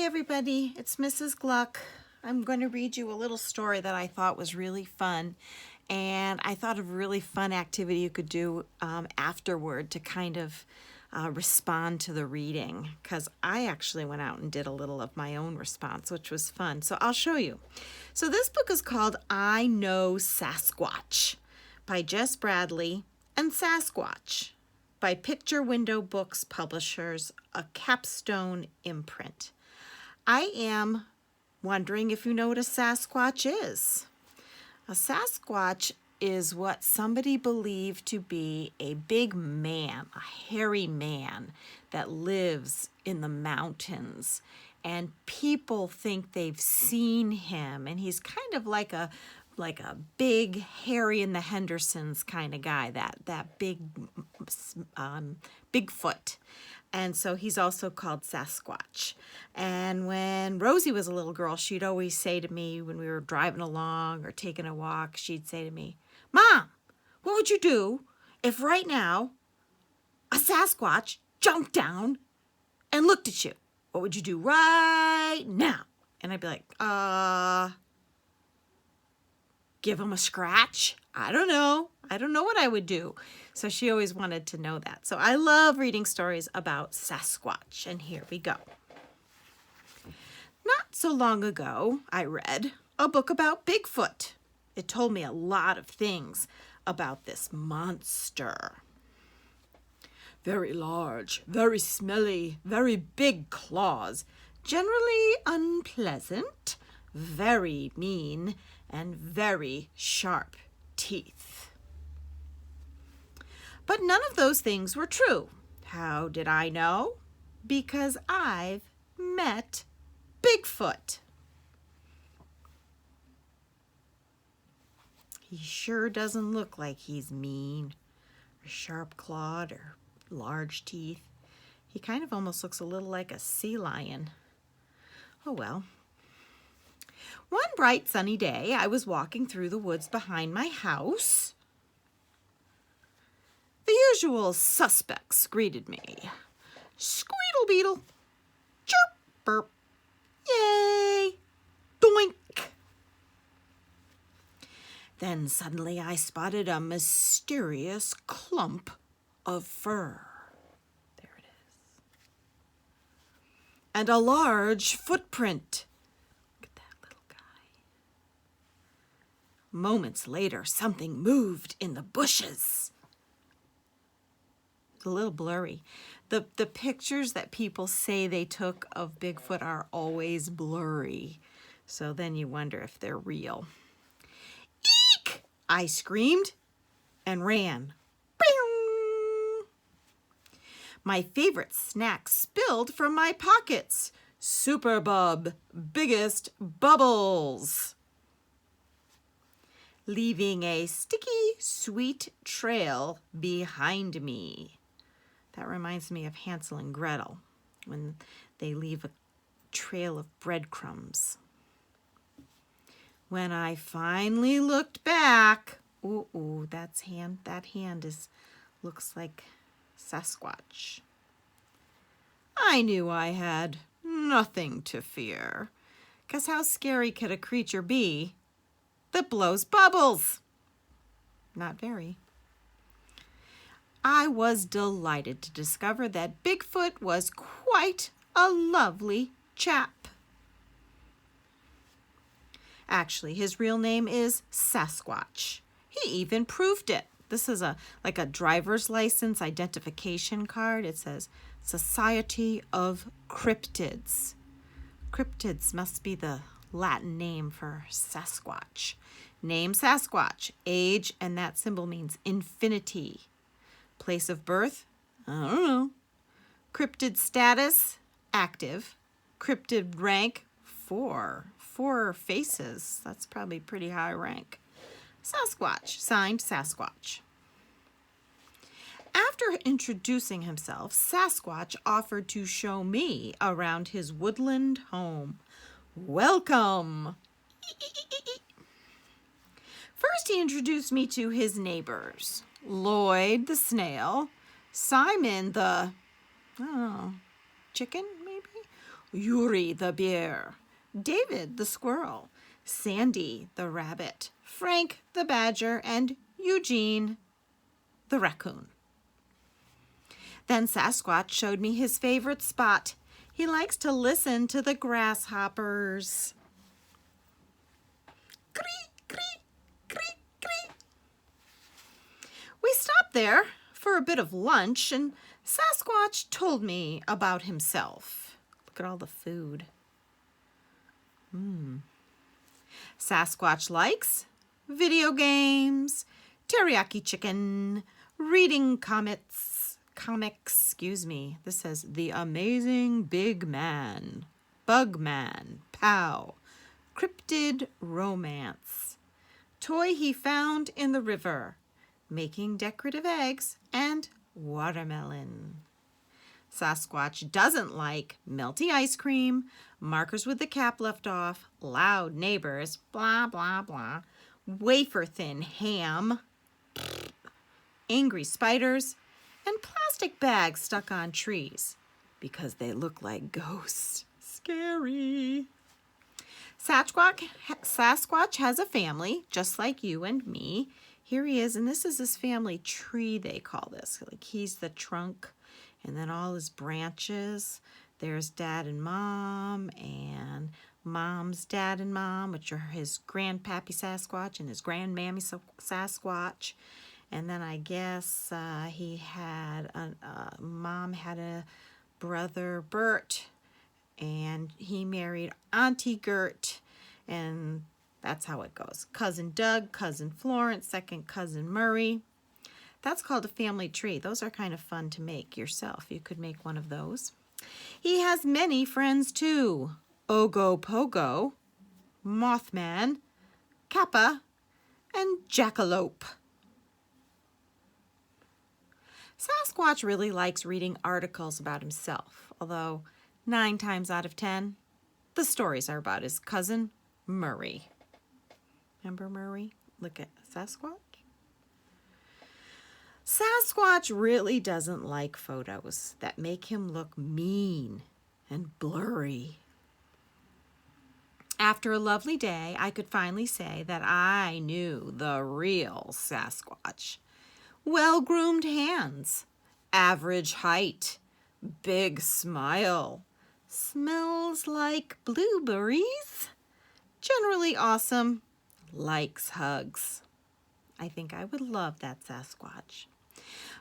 Hi everybody, it's Mrs. Gluck. I'm going to read you a little story that I thought was really fun, and I thought of a really fun activity you could do afterward to kind of respond to the reading, because I actually went out and did a little of my own response, which was fun. So I'll show you. So this book is called I Know Sasquatch by Jess Bradley and Sasquatch by Picture Window Books Publishers, a capstone imprint. I am wondering if you know what a Sasquatch is. A Sasquatch is what somebody believed to be a big man, a hairy man that lives in the mountains. And people think they've seen him, and he's kind of like a big Harry and the Hendersons kind of guy, that big Bigfoot. And so he's also called Sasquatch. And when Rosie was a little girl, she'd always say to me when we were driving along or taking a walk, she'd say to me, "Mom, what would you do if right now a Sasquatch jumped down and looked at you? What would you do right now?" And I'd be like, give him a scratch? I don't know. I don't know what I would do. So she always wanted to know that. So I love reading stories about Sasquatch. And here we go. Not so long ago, I read a book about Bigfoot. It told me a lot of things about this monster. Very large, very smelly, very big claws, generally unpleasant, very mean, and very sharp teeth. But none of those things were true. How did I know? Because I've met Bigfoot. He sure doesn't look like he's mean or sharp-clawed or large teeth. He kind of almost looks a little like a sea lion. Oh well. One bright sunny day, I was walking through the woods behind my house. The usual suspects greeted me. Squeedle beetle, chirp burp, yay, doink. Then suddenly I spotted a mysterious clump of fur. There it is. And a large footprint. Moments later, something moved in the bushes. It's a little blurry. The pictures that people say they took of Bigfoot are always blurry. So then you wonder if they're real. Eek! I screamed and ran. Bing! My favorite snack spilled from my pockets. Super Bub, biggest bubbles, leaving a sticky, sweet trail behind me. That reminds me of Hansel and Gretel, when they leave a trail of breadcrumbs. When I finally looked back, that hand looks like Sasquatch. I knew I had nothing to fear, 'cause how scary could a creature be that blows bubbles? Not very. I was delighted to discover that Bigfoot was quite a lovely chap. Actually, his real name is Sasquatch. He even proved it. This is like a driver's license identification card. It says Society of Cryptids. Cryptids must be the Latin name for Sasquatch. Name Sasquatch. Age, and that symbol means infinity. Place of birth? I don't know. Cryptid status? Active. Cryptid rank? 4. 4 faces. That's probably pretty high rank. Sasquatch. Signed, Sasquatch. After introducing himself, Sasquatch offered to show me around his woodland home. Welcome! First, he introduced me to his neighbors. Lloyd the snail, Simon the chicken maybe, Yuri the bear, David the squirrel, Sandy the rabbit, Frank the badger, and Eugene the raccoon. Then Sasquatch showed me his favorite spot. He likes to listen to the grasshoppers. Cree, cree, cree, cree. We stopped there for a bit of lunch, and Sasquatch told me about himself. Look at all the food. Sasquatch likes video games, teriyaki chicken, reading comics, this says The Amazing Big Man, Bugman, Pow, Cryptid Romance, Toy He Found in the River, Making Decorative Eggs, and Watermelon. Sasquatch doesn't like melty ice cream, markers with the cap left off, loud neighbors, blah, blah, blah, wafer-thin ham, angry spiders, and plastic bags stuck on trees because they look like ghosts. Scary. Sasquatch has a family just like you and me. Here he is, and this is his family tree, they call this. Like he's the trunk, and then all his branches. There's dad and mom's dad and mom, which are his grandpappy Sasquatch and his grandmammy Sasquatch. And then I guess he had mom had a brother Bert, and he married Auntie Gert, and that's how it goes. Cousin Doug, cousin Florence, second cousin Murray. That's called a family tree. Those are kind of fun to make yourself. You could make one of those. He has many friends too. Ogo Pogo, Mothman, Kappa, and Jackalope. Sasquatch really likes reading articles about himself, although 9 times out of 10, the stories are about his cousin Murray. Remember Murray? Look at Sasquatch. Sasquatch really doesn't like photos that make him look mean and blurry. After a lovely day, I could finally say that I knew the real Sasquatch. Well-groomed hands, average height, big smile, smells like blueberries, generally awesome, likes hugs. I think I would love that Sasquatch.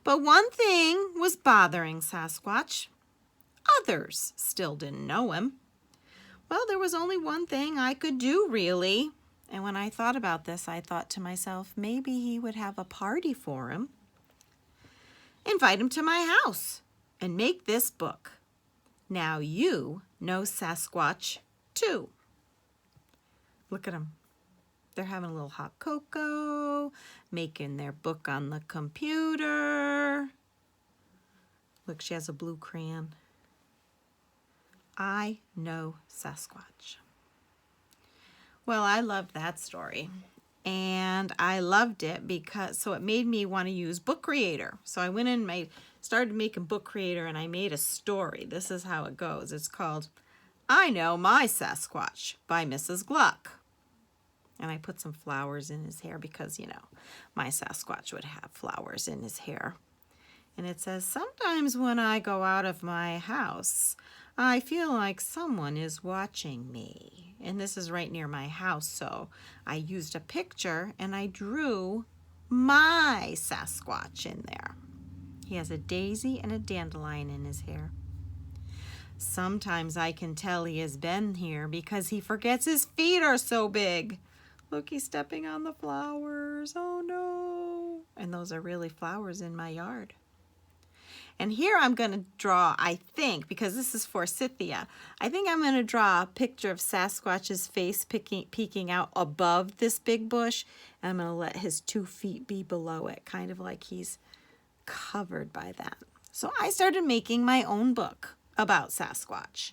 But one thing was bothering Sasquatch. Others still didn't know him. Well, there was only one thing I could do, really. And when I thought about this, I thought to myself, maybe he would have a party for him. Invite him to my house and make this book. Now you know Sasquatch too. Look at them. They're having a little hot cocoa, making their book on the computer. Look, she has a blue crayon. I know Sasquatch. Well, I loved that story. And I loved it because, it made me want to use Book Creator. So I went in and started making Book Creator, and I made a story. This is how it goes. It's called I Know My Sasquatch by Mrs. Gluck. And I put some flowers in his hair because, my Sasquatch would have flowers in his hair. And it says, sometimes when I go out of my house, I feel like someone is watching me. And this is right near my house, so I used a picture and I drew my Sasquatch in there. He has a daisy and a dandelion in his hair. Sometimes I can tell he has been here because he forgets his feet are so big. Look, he's stepping on the flowers. Oh no. And those are really flowers in my yard. And here I'm going to draw, I think, because this is forsythia, I think I'm going to draw a picture of Sasquatch's face peeking out above this big bush. And I'm going to let his 2 feet be below it, kind of like he's covered by that. So I started making my own book about Sasquatch.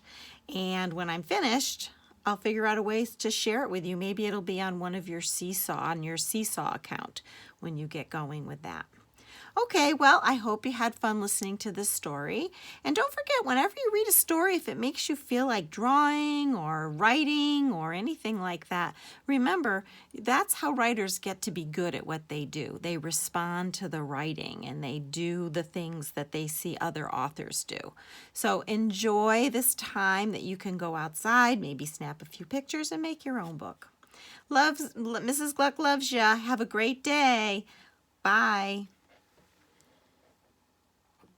And when I'm finished, I'll figure out a way to share it with you. Maybe it'll be on one of your Seesaw account when you get going with that. Okay, well, I hope you had fun listening to this story. And don't forget, whenever you read a story, if it makes you feel like drawing or writing or anything like that, remember, that's how writers get to be good at what they do. They respond to the writing and they do the things that they see other authors do. So enjoy this time that you can go outside, maybe snap a few pictures and make your own book. Loves, Mrs. Gluck loves ya. Have a great day. Bye.